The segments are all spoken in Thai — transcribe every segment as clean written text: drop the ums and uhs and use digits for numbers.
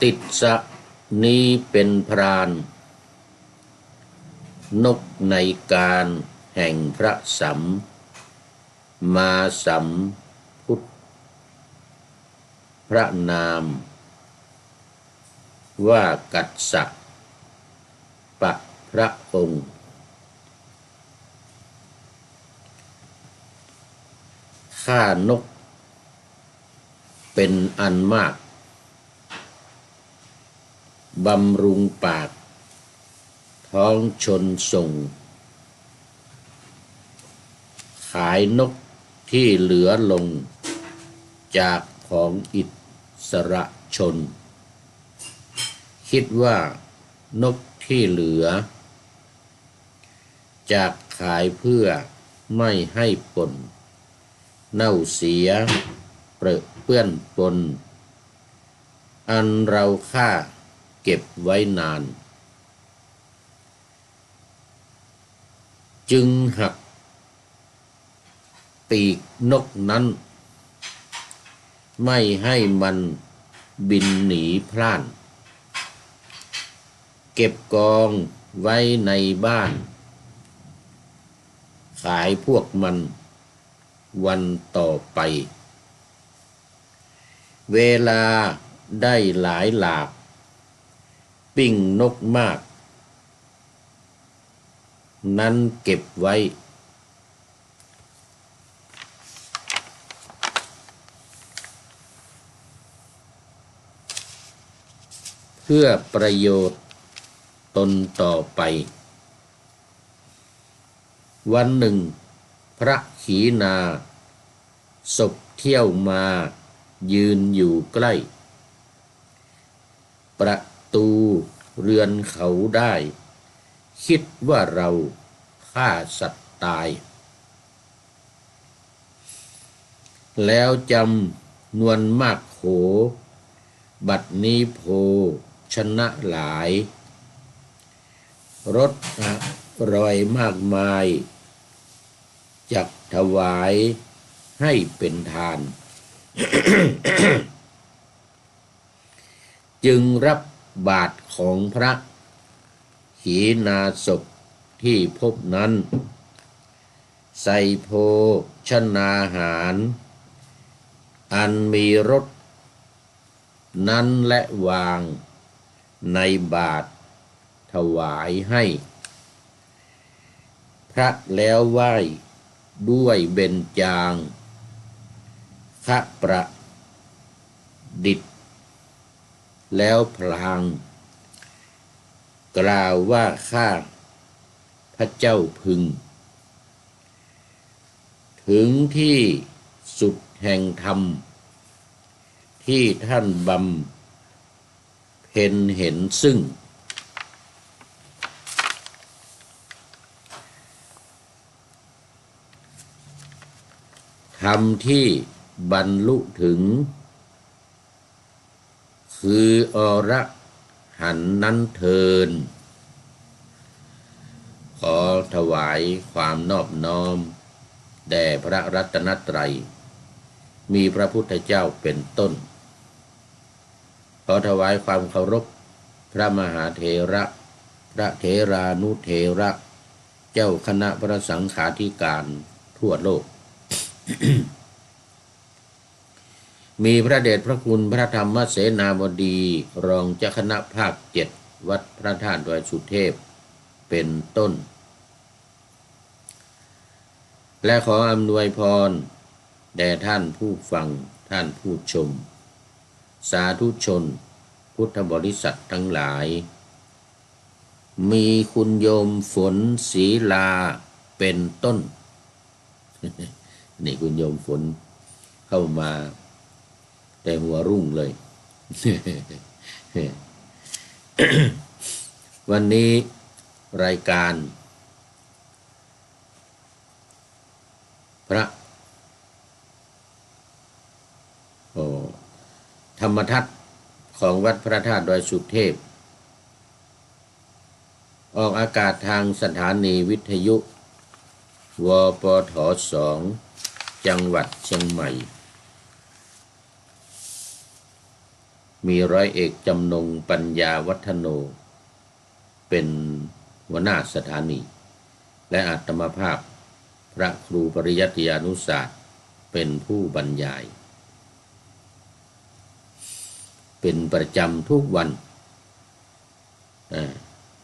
ติดสะนี้เป็นพรานนกในการแห่งพระสัมมาสัมพุทธพระนามว่ากัสสปะพระองค์ฆ่านกเป็นอันมากบำรุงปากท้องชนส่งขายนกที่เหลือลงจากของอิสระชนคิดว่านกที่เหลือจากขายเพื่อไม่ให้ปนเน่าเสียเปรอะเปื้อนปนอันเราฆ่าเก็บไว้นานจึงหักปีกนกนั้นไม่ให้มันบินหนีพล่านเก็บกองไว้ในบ้านขายพวกมันวันต่อไปเวลาได้หลายหลากปิ้งนกมากนั้นเก็บไว้เพื่อประโยชน์ตนต่อไปวันหนึ่งพระขีณาศพเที่ยวมายืนอยู่ใกล้ประตูเรือนเขาได้คิดว่าเราฆ่าสัตว์ตายแล้วจำนวนมากโขบัดนี้โพชนะหลายรสอร่อยมากมายจักถวายให้เป็นทาน จึงรับบาตรของพระขีณาสพที่พบนั้นใส่โภชนาหารอันมีรสนั้นและวางในบาตรถวายให้พระแล้วไหว้ด้วยเบญจางคประดิษฐ์แล้วพลางกล่าวว่าข้าพระเจ้าพึงถึงที่สุดแห่งธรรมที่ท่านบำเพ็ญเห็นซึ่งธรรมที่บรรลุถึงคืออรหันต์นั้นเทินขอถวายความนอบน้อมแด่พระรัตนตรัยมีพระพุทธเจ้าเป็นต้นขอถวายความเคารพพระมหาเถระพระเถรานุเถระเจ้าคณะพระสังฆาธิการทั่วโลก มีพระเดชพระคุณพระธรรมเสนาบดีรองเจ้าคณะภาค7วัดพระธาตุดอยสุเทพเป็นต้นและขออำนวยพรแด่ท่านผู้ฟังท่านผู้ชมสาธุชนพุทธบริษัททั้งหลายมีคุณโยมฝนศรีลาเป็นต้น นี่คุณโยมฝนเข้ามาแต่หัวรุ่งเลย วันนี้รายการพระธรรมทัศน์ของวัดพระธาตุดอยสุเทพออกอากาศทางสถานีวิทยุวปท2จังหวัดเชียงใหม่ มีร้อยเอกจำนงปัญญาวัฒโนเป็นหัวหน้าสถานีและอาตมาภาพพระครูปริยัติยานุศาสตร์เป็นผู้บรรยายเป็นประจำทุกวัน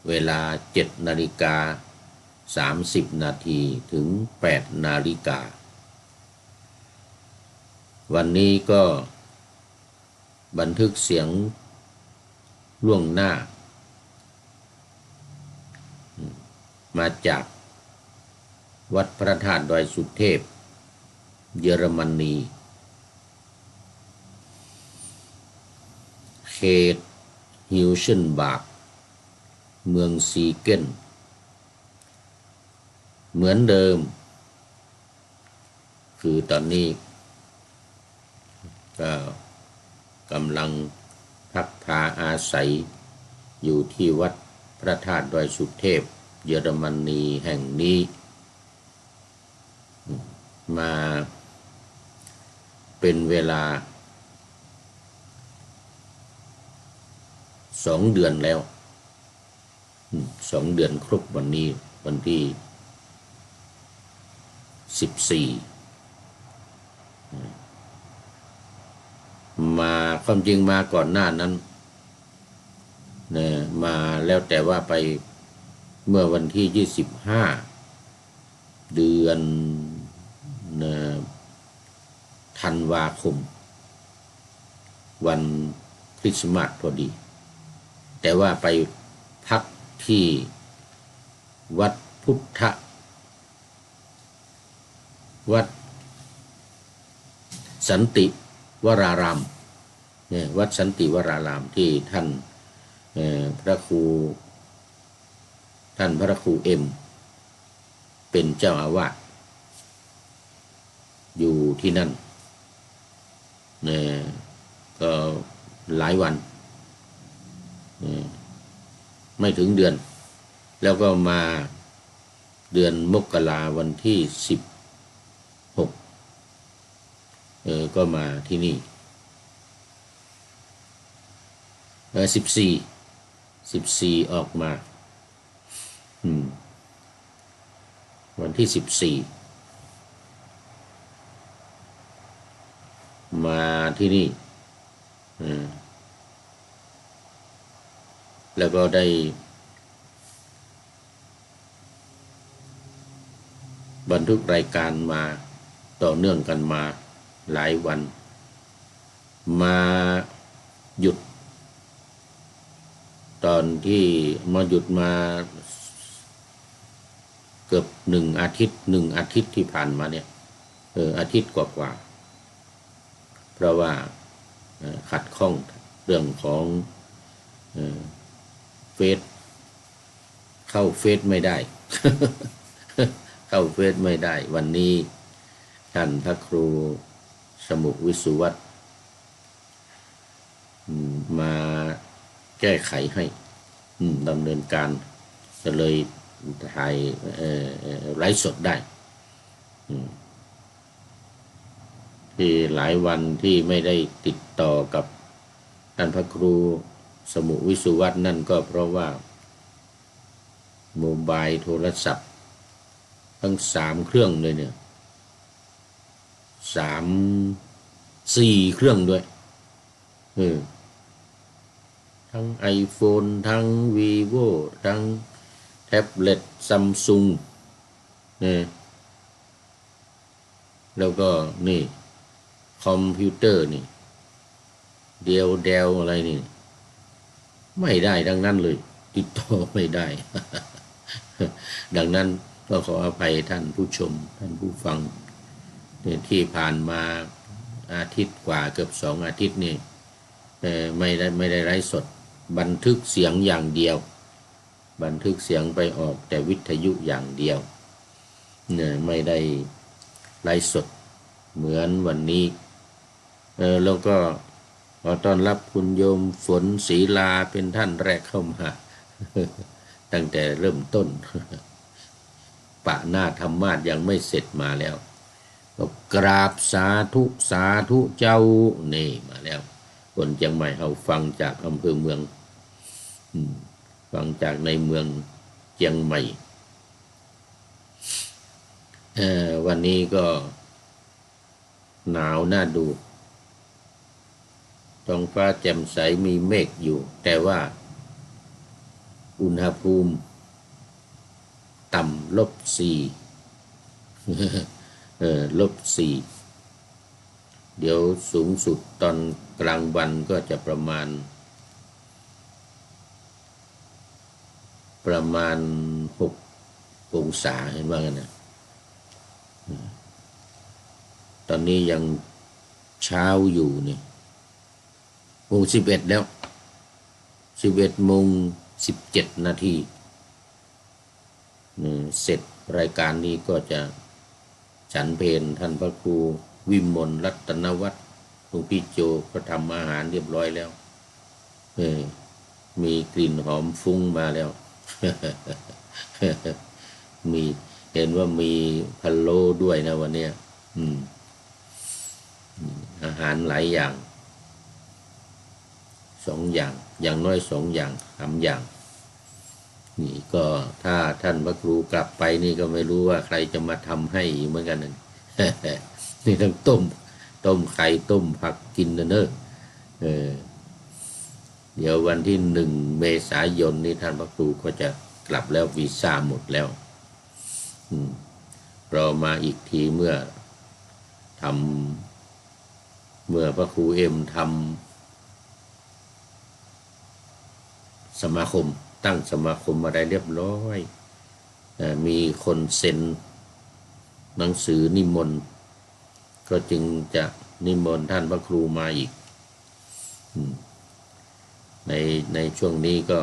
เวลา7:30 น.ถึง8:00 น.วันนี้ก็บันทึกเสียงล่วงหน้ามาจากวัดพระธาตุดอยสุเทพเยอรมนีเขตฮิวเชนบาร์กเมืองซีเกนเหมือนเดิมคือตอนนี้ก็กำลังพักพาอาศัยอยู่ที่วัดพระธาตุดอยสุเทพเยอรมนีแห่งนี้มาเป็นเวลา2 เดือนแล้ว2 เดือนครบวันนี้วันที่14มาความจริงมาก่อนหน้านั้นเนี่ยมาแล้วแต่ว่าไปเมื่อวันที่25เดือนธันวาคมวันคริสต์มาสพอดีแต่ว่าไปพักที่วัดพุทธวัดสันติวรารามเนี่ยวัดสันติวรารามที่ท่านพระครูเอ็มเป็นเจ้าอาวาสอยู่ที่นั่นก็หลายวันไม่ถึงเดือนแล้วก็มาเดือนมกราวันที่16ก็มาที่นี่14ออกมาวันที่14มาที่นี่แล้วก็ได้บันทึกรายการมาต่อเนื่องกันมาหลายวันมาหยุดตอนที่มาหยุดมาเกือบ1 อาทิตย์ที่ผ่านมาเนี่ยอาทิตย์กว่าเพราะว่าขัดข้องเรื่องของเฟซเข้าเฟซไม่ได้ เข้าเฟซไม่ได้วันนี้ท่านพระครูสมุวิสุวัตรมาแก้ไขให้ดำเนินการจะเลยถ่ายไลฟ์สดได้ที่หลายวันที่ไม่ได้ติดต่อกับท่านพระครูสมุวิสุวัตรนั่นก็เพราะว่าโมบายโทรศัพท์ทั้ง3 เครื่องเลยเนี่ย4 เครื่องด้วยทั้ง iPhone ทั้ง Vivo ทั้งแท็บเล็ต Samsung เนี่ยแล้วก็นี่คอมพิวเตอร์นี่เดลอะไรนี่ไม่ได้ดังนั้นเลยติดต่อไม่ได้ ดังนั้นก็ขออภัยท่านผู้ชมท่านผู้ฟังที่ผ่านมาอาทิตย์กว่าเกือบ2 อาทิตย์นี่ไม่ได้ไลฟ์สดบันทึกเสียงอย่างเดียวบันทึกเสียงไปออกแต่วิทยุอย่างเดียวเนี่ยไม่ได้ไลฟ์สดเหมือนวันนี้แล้วก็ขอต้อนรับคุณโยมฝนศรีลาเป็นท่านแรกเข้ามา ตั้งแต่เริ่มต้น ปะหน้าธรรมาสยังไม่เสร็จมาแล้วก็กราบสาธุเจ้านี่มาแล้ว คนเชียงใหม่เอาฟังจากอำเภอเมืองฟังจากในเมืองเชียงใหม่วันนี้ก็หนาวน่าดูท้องฟ้าแจ่มใสมีเมฆอยู่ แต่ว่าอุณหภูมิต่ำ-4-4เดี๋ยวสูงสุดตอนกลางวันก็จะประมาณ6 องศาเห็นว่างั้นนะตอนนี้ยังเช้าอยู่นี่11แล้ว11:17เสร็จรายการนี้ก็จะฉันเพลท่านพระครูวิมลรัตนวัฒน์หลวงพี่โจก็ทำอาหารเรียบร้อยแล้วมีกลิ่นหอมฟุ้งมาแล้ว มีเห็นว่ามีพะโล้ด้วยนะวันนี้อาหารหลายอย่าง2 อย่างอย่างน้อย2 อย่าง3 อย่างนี่ก็ถ้าท่านพระครูกลับไปนี่ก็ไม่รู้ว่าใครจะมาทำให้เหมือนกันนี่ทั้งต้มไข่ต้มผักกินเนอะเดี๋ยววันที่1 เมษายนนี่ท่านพระครูก็จะกลับแล้ววีซ่าหมดแล้วรอมาอีกทีเมื่อพระครูเอ็มทำสมาคมตั้งสมาคมอะไรเรียบร้อยมีคนเซ็นหนังสือนิมนต์ก็จึงจะนิมนต์ท่านพระครูมาอีกในช่วงนี้ก็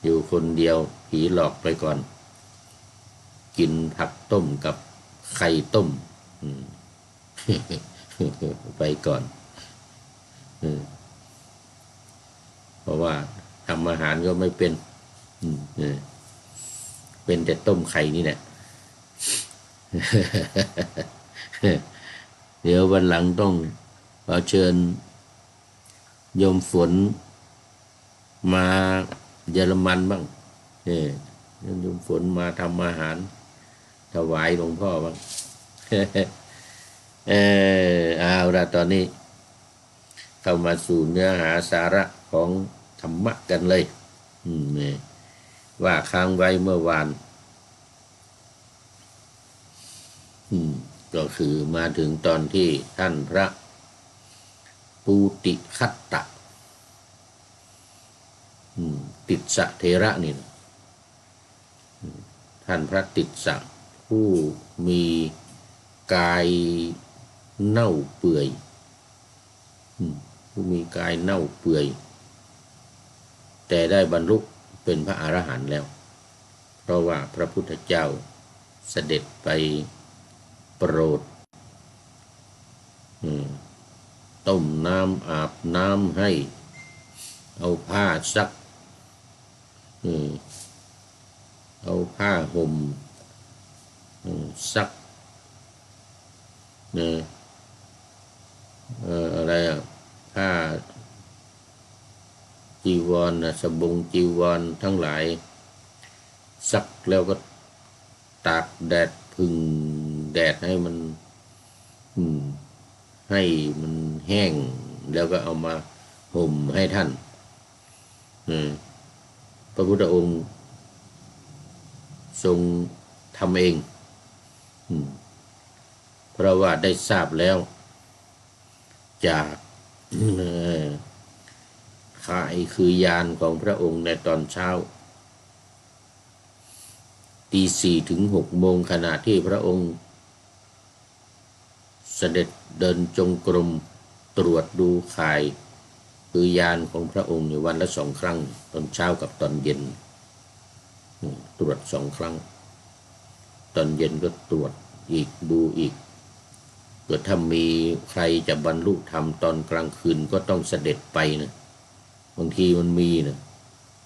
อยู่คนเดียวผีหลอกไปก่อนกินผักต้มกับไข่ต้มไปก่อนเพราะว่าทำอาหารก็ไม่เป็นเป็นแต่ต้มไข่นี่แหละ เดี๋ยววันหลังต้องขอเชิญโยมฝนมาเยอรมันบ้างโยมฝนมาทำอาหารถวายหลวงพ่อบ้าง เอาละตอนนี้เข้ามาสู่เนื้อหาสาระของธรรมะกันเลยว่าค้างไว้เมื่อวานก็คือมาถึงตอนที่ท่านพระปูติคัตตะติสสะเถระนี่ท่านพระติสสะผู้มีกายเน่าเปื่อยผู้มีกายเน่าเปื่อยแต่ได้บรรลุเป็นพระอรหันต์แล้วเพราะว่าพระพุทธเจ้าเสด็จไปโปรดต้มน้ำอาบน้ำให้เอาผ้าซักเอาผ้าห่มซักอะไรผ้าจีวรสบงจีวรทั้งหลายซักแล้วก็ตากแดดพึ่งแดดให้มันให้มันแห้งแล้วก็เอามาห่มให้ท่านพระพุทธองค์ทรงทำเองเพราะว่าได้ทราบแล้วจากข่ายคือยานของพระองค์ในตอนเช้าตี 4 ถึง 6 โมงขณะที่พระองค์เสด็จเดินจงกรมตรวจดูข่ายคือยานของพระองค์วันละ2 ครั้งตอนเช้ากับตอนเย็นตรวจ2 ครั้งตอนเย็นก็ตรวจอีกดูอีกเกิดถ้ามีใครจะบรรลุธรรมตอนกลางคืนก็ต้องเสด็จไปนะบางทีมันมีนะ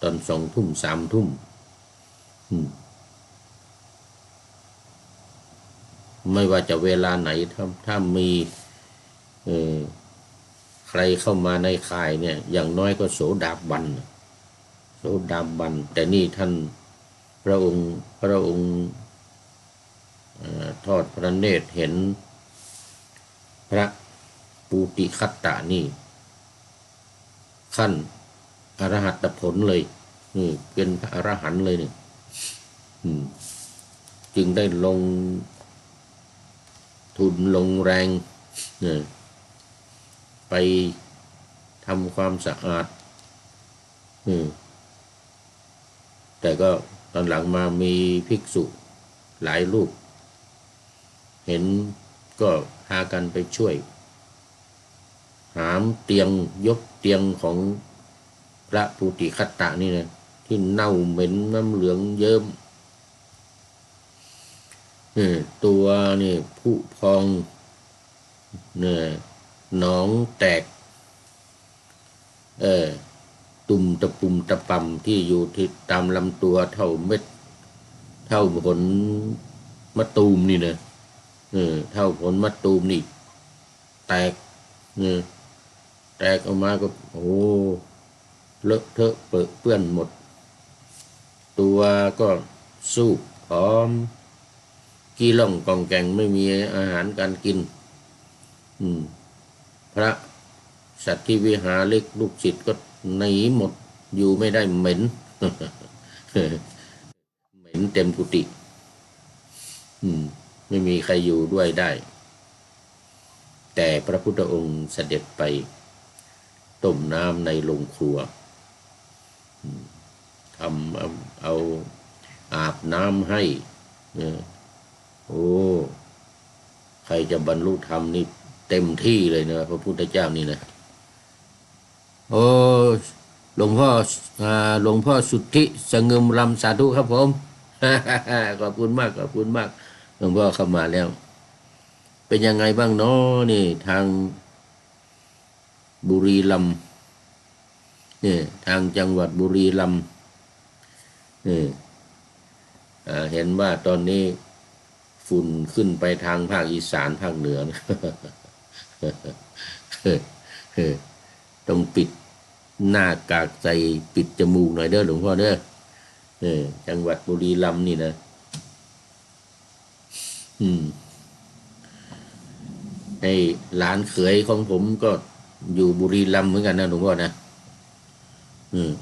ตอน2 ทุ่ม3 ทุ่มไม่ว่าจะเวลาไหนถ้ามี ใครเข้ามาในข่ายเนี่ยอย่างน้อยก็โสดาบันโสดาบันแต่นี่ท่านพระองค์ทอดพระเนตรเห็นพระปูติคัตตะนี่ขั้นอรหัตผลเลยเป็นพระอรหันต์เลยเนี่ยจึงได้ลงทุนลงแรงไปทำความสะอาดแต่ก็ตอนหลังมามีภิกษุหลายรูปเห็นก็พากันไปช่วยหามเตียงยกเตียงของพระปูติคัตตะนี่นะที่เน่าเหม็นน้ำเหลืองเยิ้มตัวนี่ผุพองหนองแตกตุ่มตะปุ่มตะปำที่อยู่ที่ตามลำตัวเท่าเม็ดเท่าผลมะตูมนี่นะเท่าผลมะตูมนี่แตกแตกออกมาก็โอ้เลอะเทอะเปื้อนหมดตัวก็สู้ผอมกี้ล่องกองแกงไม่มีอาหารการกินพระสัตว์ที่วิหารเล็กลูกศิษย์ก็หนีหมดอยู่ไม่ได้เหม็น เหม็นเต็มกุฏิไม่มีใครอยู่ด้วยได้แต่พระพุทธองค์เสด็จไปต้มน้ำในโรงครัวทำเอาอาบน้ำให้โอ้ใครจะบรรลุธรรมนี่เต็มที่เลยนะพระพุทธเจ้านี่นะโอ้หลวงพ่อสุทธิสงึมรำสาธุครับผม ขอบคุณมากขอบคุณมากหลวงพ่อเข้ามาแล้วเป็นยังไงบ้างเนาะนี่ทางบุรีรัมย์เนี่ยทางจังหวัดบุรีรัมย์เห็นว่าตอนนี้ฝุ่นขึ้นไปทางภาคอีสานภาคเหนือนะ ต้องปิดหน้ากากใส่ปิดจมูกหน่อยเด้อหลวงพ่อเด้อจังหวัดบุรีรัมย์นี่นะไอ้หลานเขยของผมก็อยู่บุรีรัมย์เหมือนกันนะหลวงพ่อนะ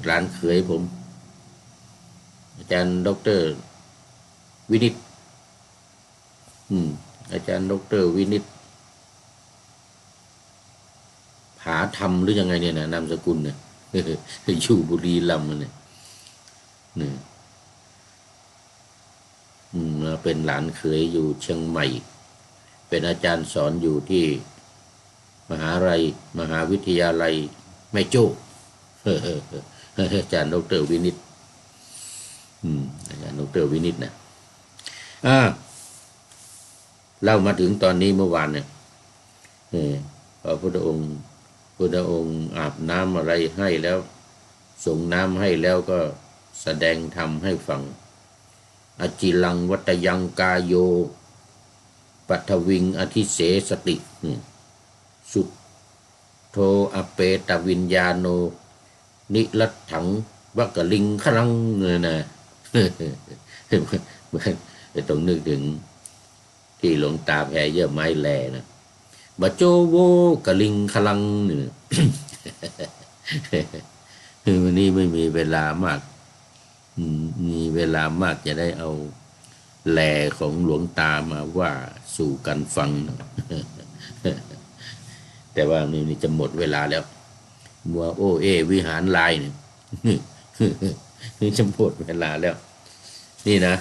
หลานเขยผมอาจารย์ดร.วินิตอาจารย์ดร.วินิตผาธรรมหรือยังไงเนี่ยนะนามสกุลเนี่ยอยู่บุรีรัมย์เนี่ยเป็นหลานเขยอยู่เชียงใหม่เป็นอาจารย์สอนอยู่ที่มหาวิทยาลัยแม่โจ้อาจารย์ดร.วินิตอาจารย์ดร.วินิตนะเล่ามาถึงตอนนี้เมื่อวานเนี่ยพระพุทธองค์อาบน้ำอะไรให้แล้วส่งน้ำให้แล้วก็แสดงธรรมให้ฟังอจิลังวัตยังกายโยปัทวิงอธิเสสติสุทโธอเปตวิญญาโนนิรัตถังวกลิงขลังเนี่ยนะต้องนึกถึงที่หลวงตาแผ่เยื่อไม้แลนะบะโจโวกลิงขลังเนี่ยวันนี้ไม่มีเวลามากมีเวลามากจะได้เอาแลของหลวงตามาว่าสู่กันฟังแต่ว่านี่จะหมดเวลาแล้วมัวโอเอวิหารลายเนี่ยนี่จะหมดเวลาแล้วนี่นะ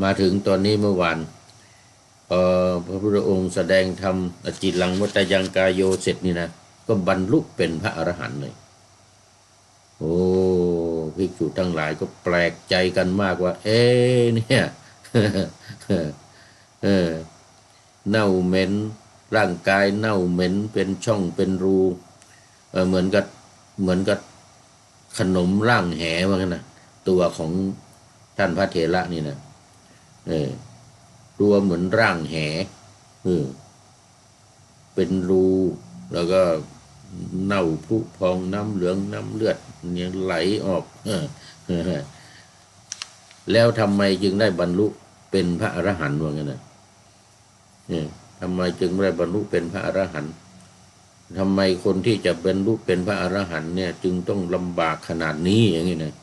มาถึงตอนนี้เมื่อวานพระพุทธองค์แสดงธรรมอจิลังวัตยังกายโยเสร็จนี่นะก็บรรลุเป็นพระอรหันต์เลยโอ้ภิกษุทั้งหลายก็แปลกใจกันมากว่าเนี่ยเน่าเหม็นร่างกายเน่าเหม็นเป็นช่องเป็นรูเหมือนกับขนมร่างแหว่างั้นนะตัวของท่านพระเถระนี่นะตัวเหมือนร่างแห เป็นรูแล้วก็เน่าพุพองน้ำเหลืองน้ำเลือดเนี่ยไหลออกแล้วทำไมจึงได้บรรลุเป็นพระอรหันต์ว่างั้นนะทำไมจึงได้บรรลุเป็นพระอรหันต์ทำไมคนที่จะบรรลุเป็นพระอรหันต์เนี่ยจึงต้องลำบากขนาดนี้อย่างนี้นะ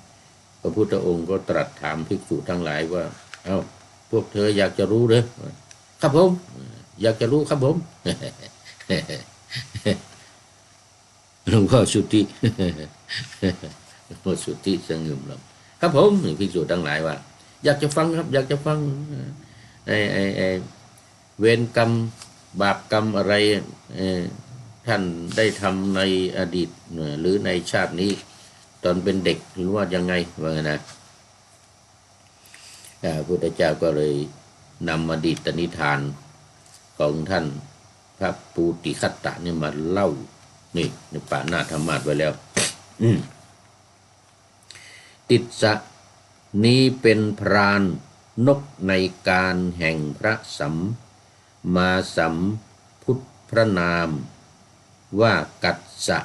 พระพุทธองค์ก็ตรัสถามภิกษุทั้งหลายว่าเอ้าพวกเธออยากจะรู้หรือครับผมอยากจะรู้ครับผมหลวงพ่อสุทธิหลวงพ่อสุทธิสงึมลำครับผมภิกษุทั้งหลายว่าอยากจะฟังครับอยากจะฟังไอ้เวรกรรมบาปกรรมอะไรท่านได้ทำในอดีตหรือในชาตินี้ตอนเป็นเด็กหรือว่ายังไงว่าไงนะพระพุทธเจ้าก็เลยนำอดีตนิทานของท่านพระปูติคัตตะนี่มาเล่านี่ในปาณาธรรมาสไว้แล้วติสสะนี้เป็นพรานนกในการแห่งพระสัมมาสัมพุทธพระนามว่ากัสสะ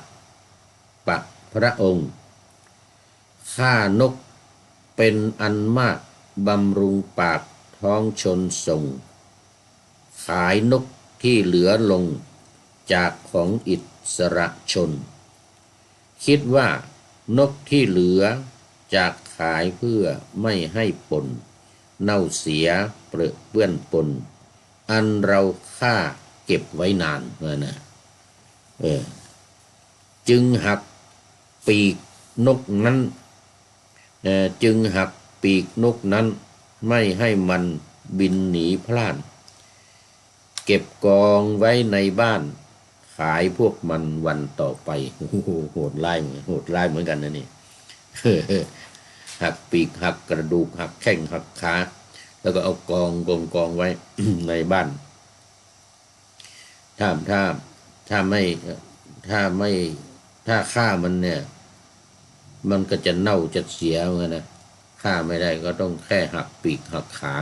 ปะพระองค์ฆ่านกเป็นอันมากบำรุงปากท้องชนส่งขายนกที่เหลือลงจากของอิสระชนคิดว่านกที่เหลือจากขายเพื่อไม่ให้ปนเน่าเสียเปื้อนปนอันเราฆ่าเก็บไว้นานนะจึงหักปีกนกนั้นจึงหักปีกนกนั้นไม่ให้มันบินหนีพล่านเก็บกองไว้ในบ้านขายพวกมันวันต่อไปโหดร้ายเหมือนกันนะนี่ หักปีกหักกระดูกหักแข้งหักขาแล้วก็เอากองไว้ ในบ้านถ้าไม่ถ้าฆ่ามันเนี่ยมันก็จะเน่าจะเสียเหมือนกันนะฆ่าไม่ได้ก็ต้องแค่หักปีกหักขา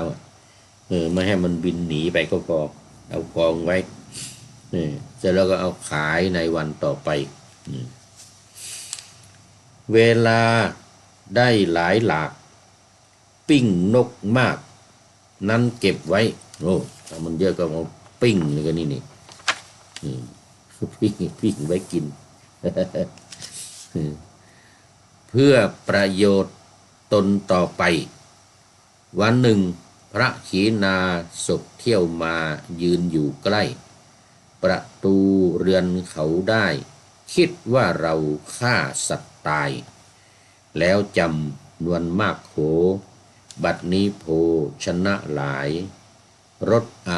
ไม่ให้มันบินหนีไปก็พอเอากองไว้เสร็จแล้วก็เอาขายในวันต่อไปเวลาได้หลายหลากปิ้งนกมากนั้นเก็บไว้โอ้ถ้ามันเยอะก็เอาปิ้งเลยก็นี่ปิ้งไว้กิน เพื่อประโยชน์ตนต่อไปวันหนึ่งพระขีณาสพเที่ยวมายืนอยู่ใกล้ประตูเรือนเขาได้คิดว่าเราฆ่าสัตว์ตายแล้วจำนวนมากโขบัดนี้โภชนะหลายรสอ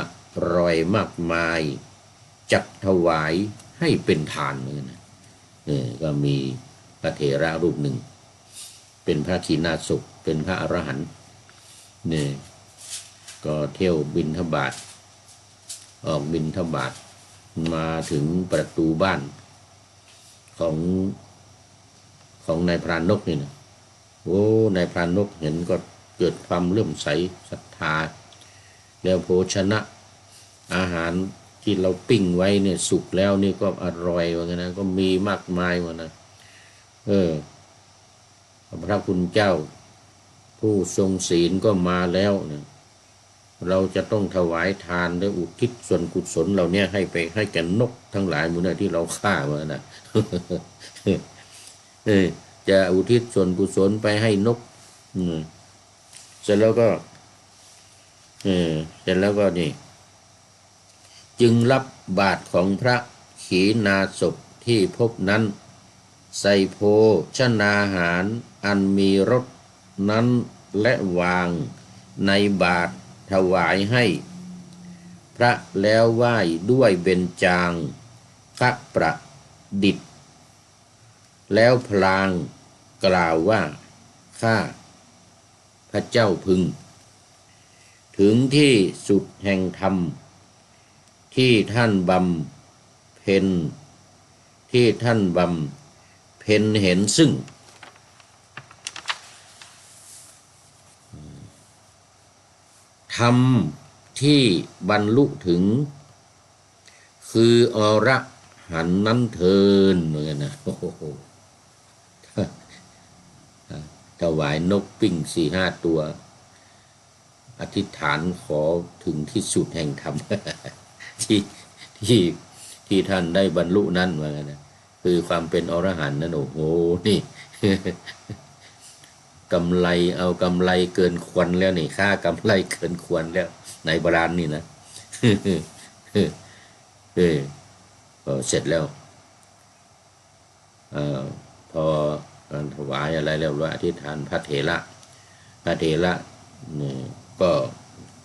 ร่อยมากมายจักถวายให้เป็นทานเหมือนกันก็มีพระเถระรูปหนึ่งเป็นพระขีณาสพเป็นพระอรหันต์เนี่ยก็เที่ยวบิณฑบาตออกบิณฑบาตมาถึงประตูบ้านของนายพรานนกนี่นะโอ้นายพรานนกเห็นก็เกิดความเลื่อมใสศรัทธาแล้วโภชนะอาหารที่เราปิ้งไว้เนี่ยสุกแล้วนี่ก็อร่อยว่างั้นนะก็มีมากมายว่านะพระคุณเจ้าผู้ทรงศีลก็มาแล้วนะเราจะต้องถวายทานและอุทิศส่วนกุศลเหล่านี้ให้แก่นกทั้งหลายหมู่นั้นที่เราฆ่ามานะ จะอุทิศส่วนกุศลไปให้นกเสร็จแล้วก็นี่จึงรับบาตรของพระขีณาสพที่พบนั้นใส่โภชนาหารอันมีรสนั้นและวางในบาตรถวายให้พระแล้วไหว้ด้วยเบญจางคประดิษฐ์แล้วพลางกล่าวว่าข้าพระเจ้าพึงถึงที่สุดแห่งธรรมที่ท่านบำเพ็ญเห็นซึ่งธรรมที่บรรลุถึง คืออรหันต์นั้นเทินเหมือนกันนะโอ้โหถวายนกปิ้ง4-5 ตัวอธิษฐานขอถึงที่สุดแห่งธรรม ที่ที่ที่ท่านได้บรรลุนั่นเหมือนกันนะคือความเป็นอรหันต์นั่นโอ้โหนี่ กำไรเอากำไรเกินควรแล้วนี่ค่ากำไรเกินควรแล้วในโบราณนี่นะ เออเสร็จแล้วพอถวายอะไรแล้วว่าอธิษฐานพระเถระเนี่ยก็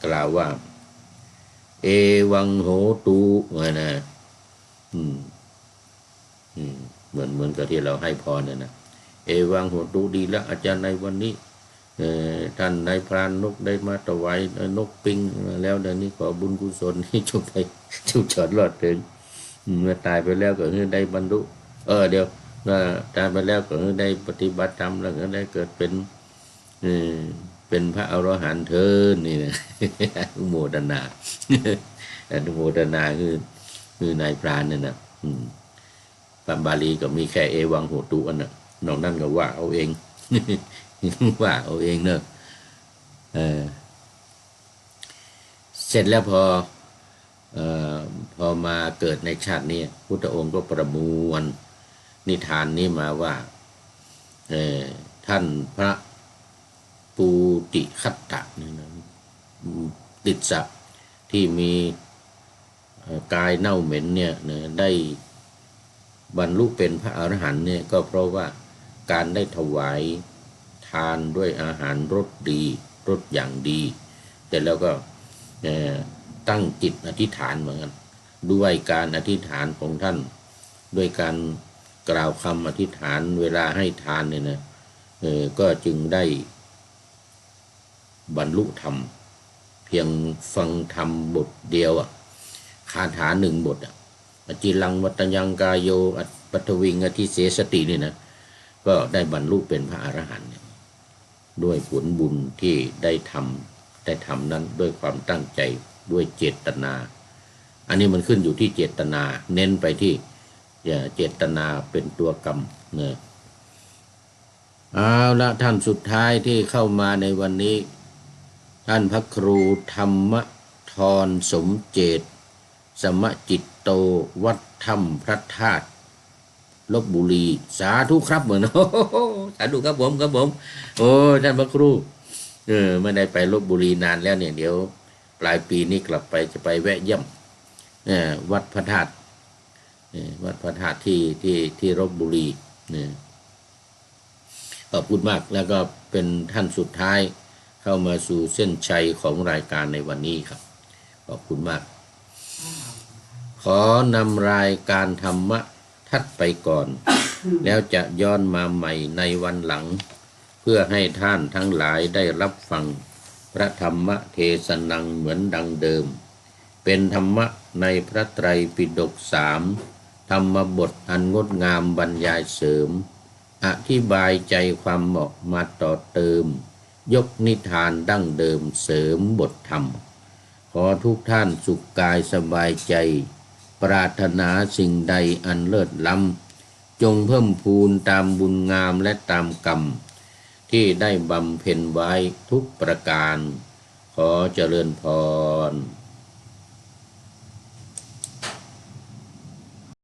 กล่าวว่าเอวังโหตุนะเหมือนกับที่เราให้พรเนี่ยนะเอวังโหตุดีแล้วอาจารย์ในวันนี้ท่านนายพรานนกได้มาถวายนกปิงแล้วเดี๋ยวนี้ขอบุญกุศลที่จงได้ชุกฉอดรอดถึงเมื่อตายไปแล้วก็ได้บรรลุเดี๋ยวตายไปแล้วก็ได้ปฏิบัติธรรมแล้วก็ได้เกิดเป็นพระอรหันต์เถิดนี่นะโมทนาอนุโมทนาคือนายพรานเนี่ยนะพระบาลีก็มีแค่เอวังโหตุอันน่ะนอกนั้นก็ว่าเอาเอง ว่าเอาเองเนอะเสร็จแล้วพอมาเกิดในชาตินี้พุทธองค์ก็ประมวลนิทานนี้มาว่าท่านพระปูติคัตตะนี่นะติดสะที่มีกายเน่าเหม็นเนี่ยได้บรรลุเป็นพระอรหันต์เนี่ยก็เพราะว่าการได้ถวายทานด้วยอาหารรสดีรสอย่างดีแต่แล้วก็ตั้งจิตอธิษฐานเหมือนกันด้วยการอธิษฐานของท่านด้วยการกล่าวคำอธิษฐานเวลาให้ทานเนี่ยนะก็จึงได้บรรลุธรรมเพียงฟังธรรมบทเดียวคาถา1 บทอจิลังวัตยังกายโยปัทวิงอธิเสสตินี่นะก็ได้บรรลุเป็นพระอรหันต์ด้วยผลบุญที่ได้ทำนั้นด้วยความตั้งใจด้วยเจตนาอันนี้มันขึ้นอยู่ที่เจตนาเน้นไปที่เจตนาเป็นตัวกรรมเนี่ยเอาละท่านสุดท้ายที่เข้ามาในวันนี้ท่านพระครูธรรมธรสมเจตสมจิตโตวัดถ้ำพระธาตุลพบุรีสาธุครับเหมือนสาธุครับผมโอ้ท่านพระครูไม่ได้ไปลพบุรีนานแล้วเนี่ยเดี๋ยวปลายปีนี้กลับไปจะไปแวะเยี่ยมวัดพระธาตุวัดพระธาตุที่ลพบุรีขอบคุณมากแล้วก็เป็นท่านสุดท้ายเข้ามาสู่เส้นชัยของรายการในวันนี้ครับขอบคุณมากขอนำรายการธรรมะทัดไปก่อน แล้วจะย้อนมาใหม่ในวันหลังเพื่อให้ท่านทั้งหลายได้รับฟังพระธรรมเทศนังเหมือนดังเดิมเป็นธรรมะในพระไตรปิฎก3ธรรมบทอันงดงามบรรยายเสริมอธิบายใจความเหมาะมาต่อเติมยกนิทานดั้งเดิมเสริมบทธรรมขอทุกท่านสุขกายสบายใจปรารถนาสิ่งใดอันเลิศล้ำจงเพิ่มพูนตามบุญงามและตามกรรมที่ได้บำเพ็ญไว้ทุกประการขอเจริญพร